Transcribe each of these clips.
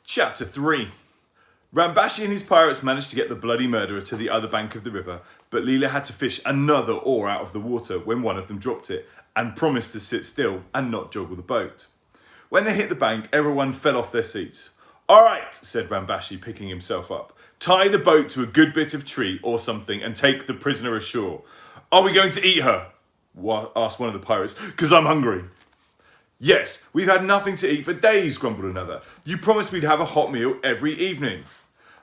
Chapter 3. Rambashi and his pirates managed to get the bloody murderer to the other bank of the river, but Leela had to fish another oar out of the water when one of them dropped it and promised to sit still and not joggle the boat. When they hit the bank, everyone fell off their seats. "All right," said Rambashi, picking himself up. "Tie the boat to a good bit of tree or something and take the prisoner ashore." "Are we going to eat her?" asked one of the pirates. "'Cause I'm hungry." "Yes, we've had nothing to eat for days," grumbled another. "You promised we'd have a hot meal every evening."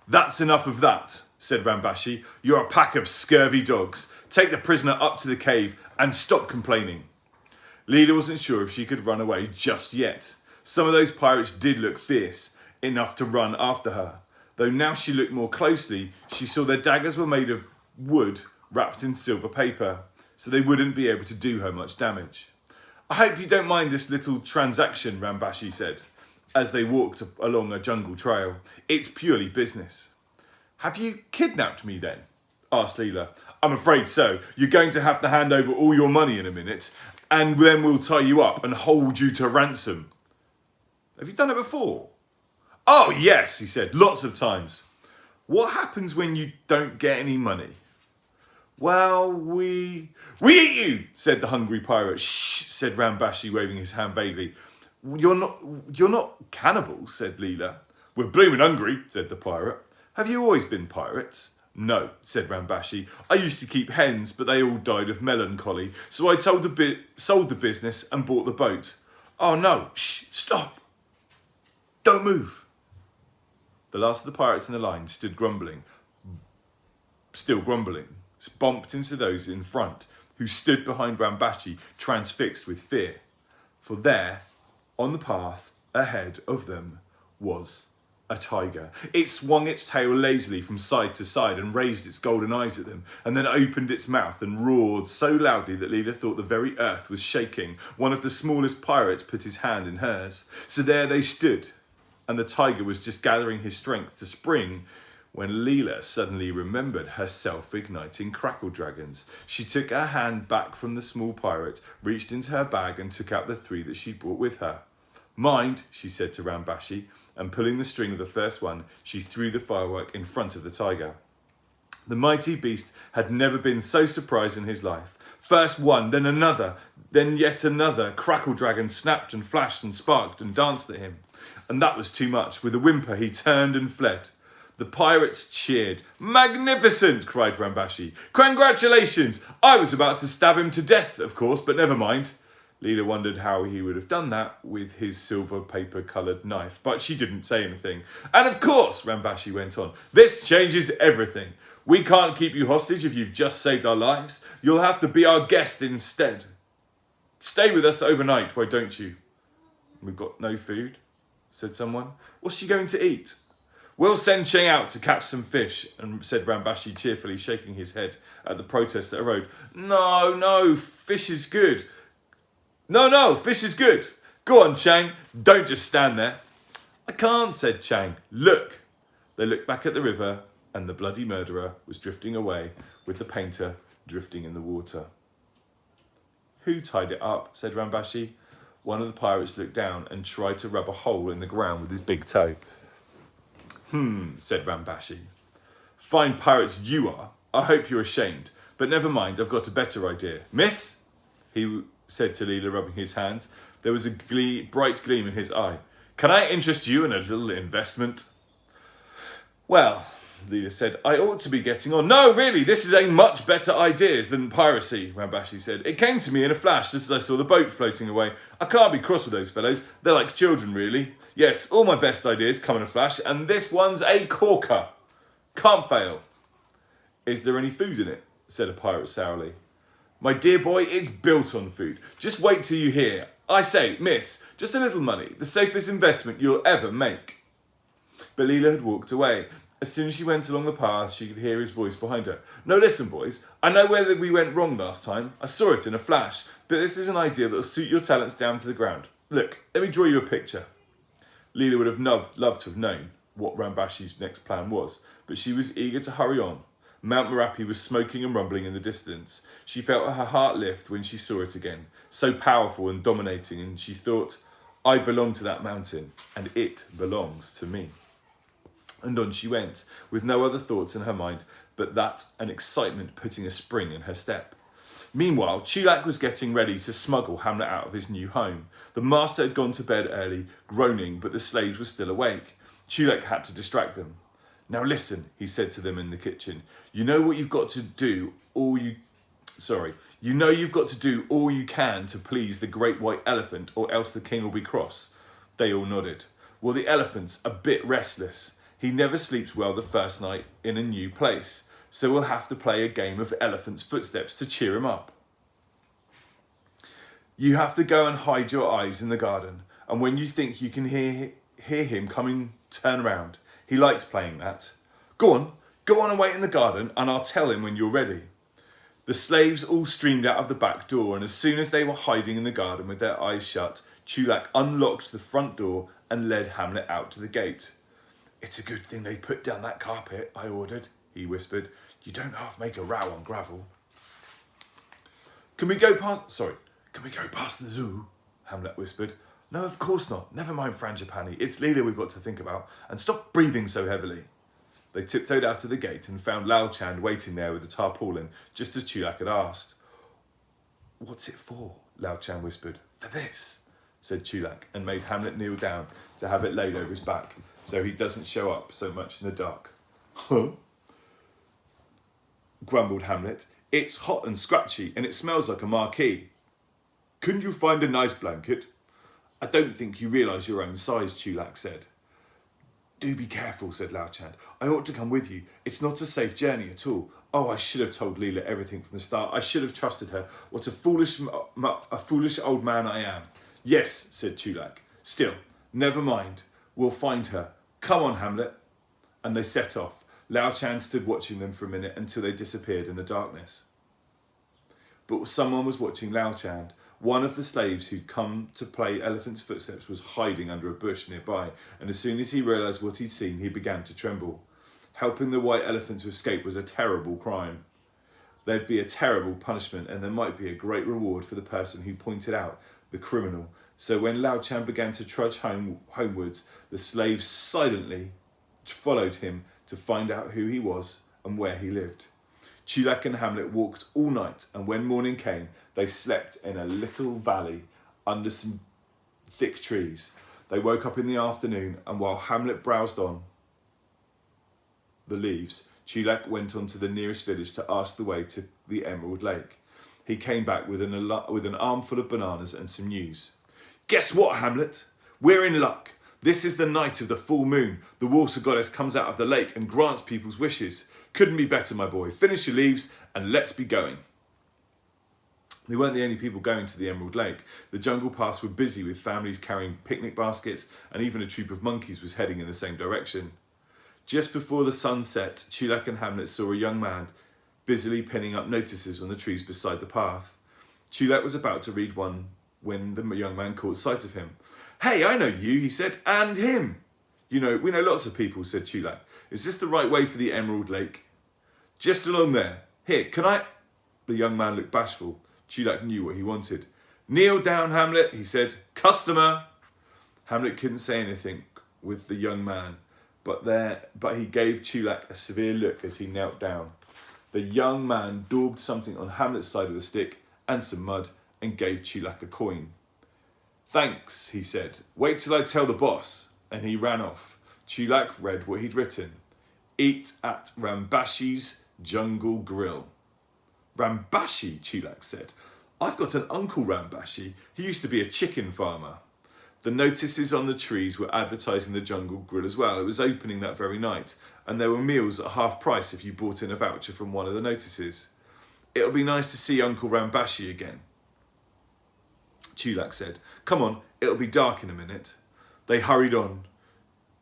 "That's enough of that," said Rambashi. "You're a pack of scurvy dogs. Take the prisoner up to the cave and stop complaining." Leela wasn't sure if she could run away just yet. Some of those pirates did look fierce, enough to run after her. Though now she looked more closely, she saw their daggers were made of wood wrapped in silver paper, so they wouldn't be able to do her much damage. "I hope you don't mind this little transaction," Rambashi said, as they walked along a jungle trail. "It's purely business." "Have you kidnapped me then?" asked Leela. "I'm afraid so. You're going to have to hand over all your money in a minute, and then we'll tie you up and hold you to ransom." "Have you done it before?" "Oh, yes," he said, "lots of times." "What happens when you don't get any money?" "Well, we eat you," said the hungry pirate. "Shh," said Rambashi, waving his hand vaguely. You're not cannibals," said Leela. "We're bloomin' hungry," said the pirate. "Have you always been pirates?" "No," said Rambashi. "I used to keep hens, but they all died of melancholy, so I sold the business and bought the boat." "Oh no, shh, stop. Don't move." The last of the pirates in the line stood still grumbling, bumped into those in front, who stood behind Rambashi, transfixed with fear. For there, on the path ahead of them, was a tiger. It swung its tail lazily from side to side and raised its golden eyes at them, and then opened its mouth and roared so loudly that Leela thought the very earth was shaking. One of the smallest pirates put his hand in hers. So there they stood, and the tiger was just gathering his strength to spring when Leela suddenly remembered her self-igniting crackle dragons. She took her hand back from the small pirate, reached into her bag and took out the 3 that she'd brought with her. "Mind," she said to Rambashi, and pulling the string of the first one, she threw the firework in front of the tiger. The mighty beast had never been so surprised in his life. First one, then another, then yet another crackle dragon snapped and flashed and sparked and danced at him. And that was too much. With a whimper, he turned and fled. The pirates cheered. "Magnificent!" cried Rambashi. "Congratulations! I was about to stab him to death, of course, but never mind." Leela wondered how he would have done that with his silver paper-coloured knife, but she didn't say anything. "And of course," Rambashi went on, "this changes everything. We can't keep you hostage if you've just saved our lives. You'll have to be our guest instead. Stay with us overnight, why don't you?" "We've got no food," said someone. "What's she going to eat?" "We'll send Cheng out to catch some fish," said Rambashi cheerfully, shaking his head at the protest that arose. No, fish is good." No, fish is good. Go on, Chang. Don't just stand there." "I can't," said Chang. "Look." They looked back at the river, and the bloody murderer was drifting away with the painter drifting in the water. "Who tied it up?" said Rambashi. One of the pirates looked down and tried to rub a hole in the ground with his big toe. Said Rambashi. "Fine pirates you are. I hope you're ashamed. But never mind, I've got a better idea. Miss," he said to Leela, rubbing his hands. There was a bright gleam in his eye. "Can I interest you in a little investment?" "Well," Leela said, "I ought to be getting on." "No, really, this is a much better idea than piracy," Rambashi said. "It came to me in a flash just as I saw the boat floating away. I can't be cross with those fellows. They're like children, really. Yes, all my best ideas come in a flash, and this one's a corker. Can't fail." "Is there any food in it?" said a pirate sourly. "My dear boy, it's built on food. Just wait till you hear. I say, miss, just a little money, the safest investment you'll ever make." But Leela had walked away. As soon as she went along the path, she could hear his voice behind her. "No, listen, boys. I know where we went wrong last time. I saw it in a flash. But this is an idea that'll suit your talents down to the ground. Look, let me draw you a picture." Leela would have loved to have known what Rambashi's next plan was, but she was eager to hurry on. Mount Merapi was smoking and rumbling in the distance. She felt her heart lift when she saw it again, so powerful and dominating, and she thought, I belong to that mountain, and it belongs to me. And on she went, with no other thoughts in her mind but that and excitement putting a spring in her step. Meanwhile, Chulak was getting ready to smuggle Hamlet out of his new home. The master had gone to bed early, groaning, but the slaves were still awake. Chulak had to distract them. Now listen, he said to them in the kitchen. You know you've got to do all you can to please the great white elephant, or else the king will be cross. They all nodded. Well, the elephant's a bit restless. He never sleeps well the first night in a new place, so we'll have to play a game of elephant's footsteps to cheer him up. You have to go and hide your eyes in the garden, and when you think you can hear him coming, turn round. He likes playing that. Go on and wait in the garden, and I'll tell him when you're ready. The slaves all streamed out of the back door, and as soon as they were hiding in the garden with their eyes shut, Chulak unlocked the front door and led Hamlet out to the gate. It's a good thing they put down that carpet, I ordered, he whispered. You don't half make a row on gravel. Can we go past the zoo? Hamlet whispered. No, of course not. Never mind Frangipani. It's Leela we've got to think about. And stop breathing so heavily. They tiptoed out of the gate and found Lao Chand waiting there with the tarpaulin, just as Chulak had asked. What's it for? Lao Chand whispered. For this, said Chulak, and made Hamlet kneel down to have it laid over his back, so he doesn't show up so much in the dark. Huh? Grumbled Hamlet. It's hot and scratchy, and it smells like a marquee. Couldn't you find a nice blanket? I don't think you realise your own size, Chulak said. Do be careful, said Lao Chand. I ought to come with you. It's not a safe journey at all. Oh, I should have told Leela everything from the start. I should have trusted her. What a foolish old man I am. Yes, said Chulak. Still, never mind. We'll find her. Come on, Hamlet. And they set off. Lao Chand stood watching them for a minute until they disappeared in the darkness. But someone was watching Lao Chand. One of the slaves who'd come to play Elephant's Footsteps was hiding under a bush nearby, and as soon as he realised what he'd seen, he began to tremble. Helping the white elephant to escape was a terrible crime. There'd be a terrible punishment, and there might be a great reward for the person who pointed out the criminal. So when Lao Chand began to trudge homewards, the slaves silently followed him to find out who he was and where he lived. Chulak and Hamlet walked all night, and when morning came, they slept in a little valley under some thick trees. They woke up in the afternoon, and while Hamlet browsed on the leaves, Chulak went on to the nearest village to ask the way to the Emerald Lake. He came back with an armful of bananas and some news. Guess what, Hamlet? We're in luck. This is the night of the full moon. The water goddess comes out of the lake and grants people's wishes. Couldn't be better, my boy. Finish your leaves and let's be going. They weren't the only people going to the Emerald Lake. The jungle paths were busy with families carrying picnic baskets, and even a troop of monkeys was heading in the same direction. Just before the sun set, Chulak and Hamlet saw a young man busily pinning up notices on the trees beside the path. Chulak was about to read one when the young man caught sight of him. Hey, I know you, he said, and him. We know lots of people, said Chulak. Is this the right way for the Emerald Lake? Just along there. Here, can I? The young man looked bashful. Chulak knew what he wanted. Kneel down, Hamlet, he said. Customer. Hamlet couldn't say anything with the young man, but he gave Chulak a severe look as he knelt down. The young man daubed something on Hamlet's side of the stick and some mud and gave Chulak a coin. Thanks, he said. Wait till I tell the boss. And he ran off. Chulak read what he'd written. Eat at Rambashi's Jungle Grill. Rambashi, Chulak said. I've got an uncle Rambashi. He used to be a chicken farmer. The notices on the trees were advertising the Jungle Grill as well. It was opening that very night, and there were meals at half price if you bought in a voucher from one of the notices. It'll be nice to see Uncle Rambashi again, Chulak said. Come on, it'll be dark in a minute. They hurried on.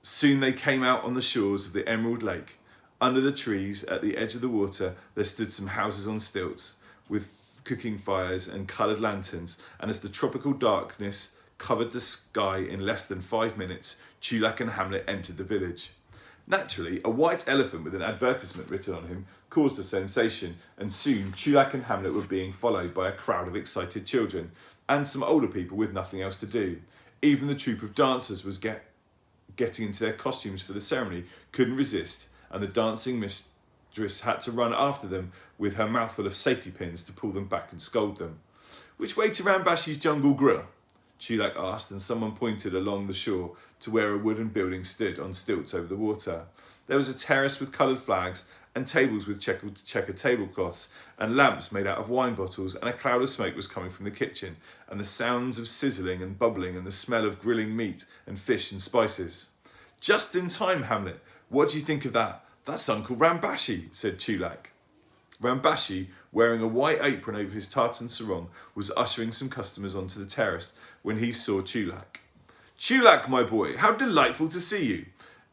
Soon they came out on the shores of the Emerald Lake. Under the trees, at the edge of the water, there stood some houses on stilts with cooking fires and coloured lanterns, and as the tropical darkness covered the sky in less than 5 minutes, Chulak and Hamlet entered the village. Naturally, a white elephant with an advertisement written on him caused a sensation, and soon Chulak and Hamlet were being followed by a crowd of excited children and some older people with nothing else to do. Even the troupe of dancers was getting into their costumes for the ceremony couldn't resist, and the dancing mistress had to run after them with her mouthful of safety pins to pull them back and scold them. "Which way to Rambashi's Jungle Grill?" Chulak asked, and someone pointed along the shore to where a wooden building stood on stilts over the water. There was a terrace with coloured flags and tables with checkered tablecloths and lamps made out of wine bottles, and a cloud of smoke was coming from the kitchen, and the sounds of sizzling and bubbling and the smell of grilling meat and fish and spices. "Just in time, Hamlet. What do you think of that? That's Uncle Rambashi," said Chulak. Rambashi, wearing a white apron over his tartan sarong, was ushering some customers onto the terrace when he saw Chulak. "Chulak, my boy, how delightful to see you.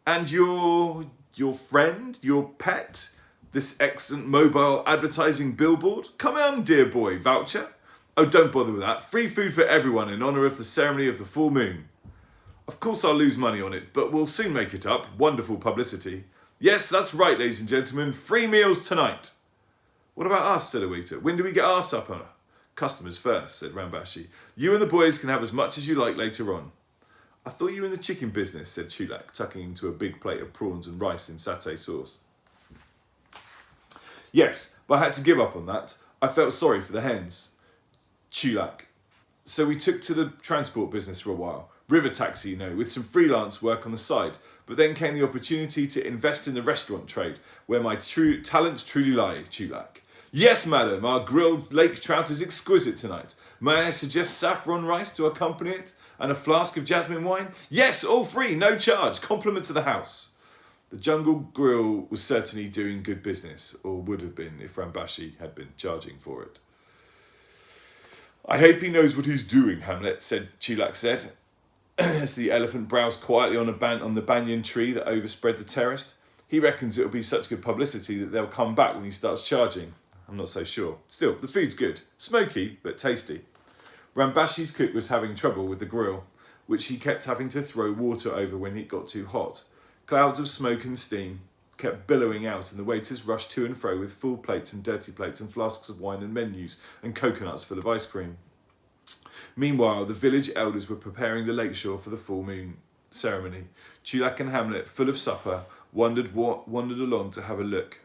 And your friend, your pet, this excellent mobile advertising billboard? Come on, dear boy, voucher? Oh, don't bother with that. Free food for everyone in honour of the ceremony of the full moon. Of course I'll lose money on it, but we'll soon make it up. Wonderful publicity. Yes, that's right, ladies and gentlemen. Free meals tonight." "What about us?" said a waiter. "When do we get our supper?" "Customers first," said Rambashi. "You and the boys can have as much as you like later on." "I thought you were in the chicken business," said Chulak, tucking into a big plate of prawns and rice in satay sauce. "Yes, but I had to give up on that. I felt sorry for the hens." Chulak. "So we took to the transport business for a while. River taxi, you know, with some freelance work on the side. But then came the opportunity to invest in the restaurant trade, where my talents truly lie, Chulak. Yes, madam, our grilled lake trout is exquisite tonight. May I suggest saffron rice to accompany it, and a flask of jasmine wine? Yes, all free, no charge, compliment to the house." The Jungle Grill was certainly doing good business, or would have been if Rambashi had been charging for it. "I hope he knows what he's doing, Hamlet," Chulak said, as the elephant browsed quietly on the banyan tree that overspread the terrace. "He reckons it'll be such good publicity that they'll come back when he starts charging. I'm not so sure. Still, the food's good. Smoky, but tasty." Rambashi's cook was having trouble with the grill, which he kept having to throw water over when it got too hot. Clouds of smoke and steam kept billowing out, and the waiters rushed to and fro with full plates and dirty plates and flasks of wine and menus and coconuts full of ice cream. Meanwhile, the village elders were preparing the lakeshore for the full moon ceremony. Chulak and Hamlet, full of supper, wandered along to have a look.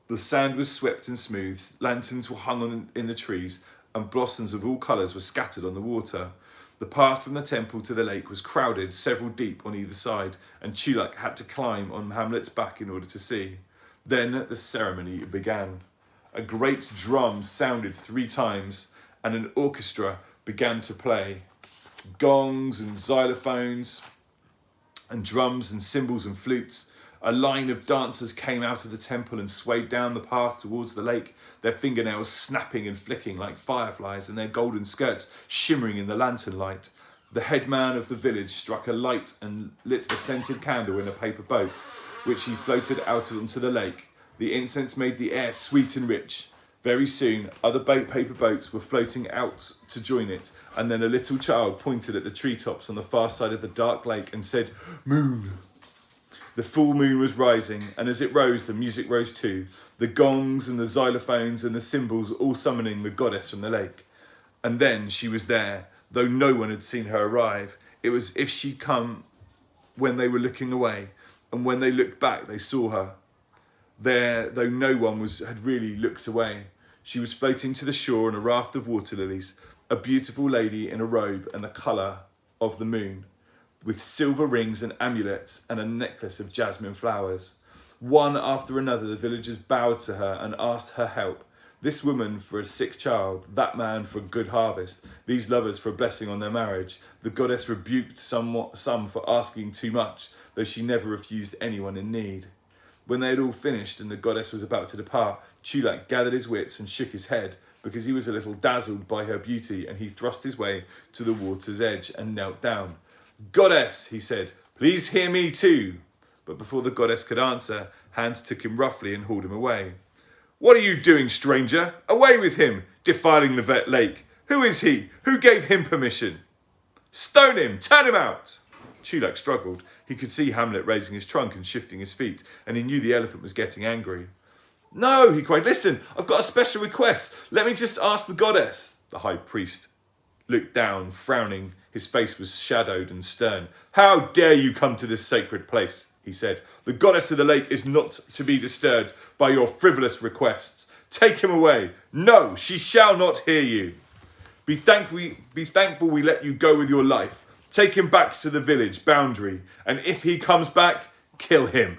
The sand was swept and smooth, lanterns were hung in the trees, and blossoms of all colours were scattered on the water. The path from the temple to the lake was crowded, several deep on either side, and Chulak had to climb on Hamlet's back in order to see. Then the ceremony began. A great drum sounded 3 times, and an orchestra began to play. Gongs and xylophones, and drums and cymbals and flutes. A line of dancers came out of the temple and swayed down the path towards the lake, their fingernails snapping and flicking like fireflies and their golden skirts shimmering in the lantern light. The headman of the village struck a light and lit a scented candle in a paper boat, which he floated out onto the lake. The incense made the air sweet and rich. Very soon, other paper boats were floating out to join it, and then a little child pointed at the treetops on the far side of the dark lake and said, "Moon." The full moon was rising, and as it rose, the music rose too, the gongs and the xylophones and the cymbals all summoning the goddess from the lake. And then she was there, though no one had seen her arrive. It was as if she'd come when they were looking away, and when they looked back, they saw her. There, though no one had really looked away. She was floating to the shore on a raft of water lilies, a beautiful lady in a robe and the colour of the moon, with silver rings and amulets and a necklace of jasmine flowers. One after another, the villagers bowed to her and asked her help. This woman for a sick child, that man for a good harvest, these lovers for a blessing on their marriage. The goddess rebuked some for asking too much, though she never refused anyone in need. When they had all finished and the goddess was about to depart, Chulak gathered his wits and shook his head, because he was a little dazzled by her beauty, and he thrust his way to the water's edge and knelt down. "Goddess," he said, "please hear me too." But before the goddess could answer, Hans took him roughly and hauled him away. "What are you doing, stranger? Away with him, defiling the vet lake. Who is he? Who gave him permission?" "Stone him! Turn him out!" Chulak struggled. He could see Hamlet raising his trunk and shifting his feet, and he knew the elephant was getting angry. "No," he cried. "Listen, I've got a special request. Let me just ask the goddess." The high priest looked down, frowning. His face was shadowed and stern. "How dare you come to this sacred place?" he said. "The goddess of the lake is not to be disturbed by your frivolous requests. Take him away. No, she shall not hear you. Be thankful we let you go with your life. Take him back to the village boundary, and if he comes back, kill him."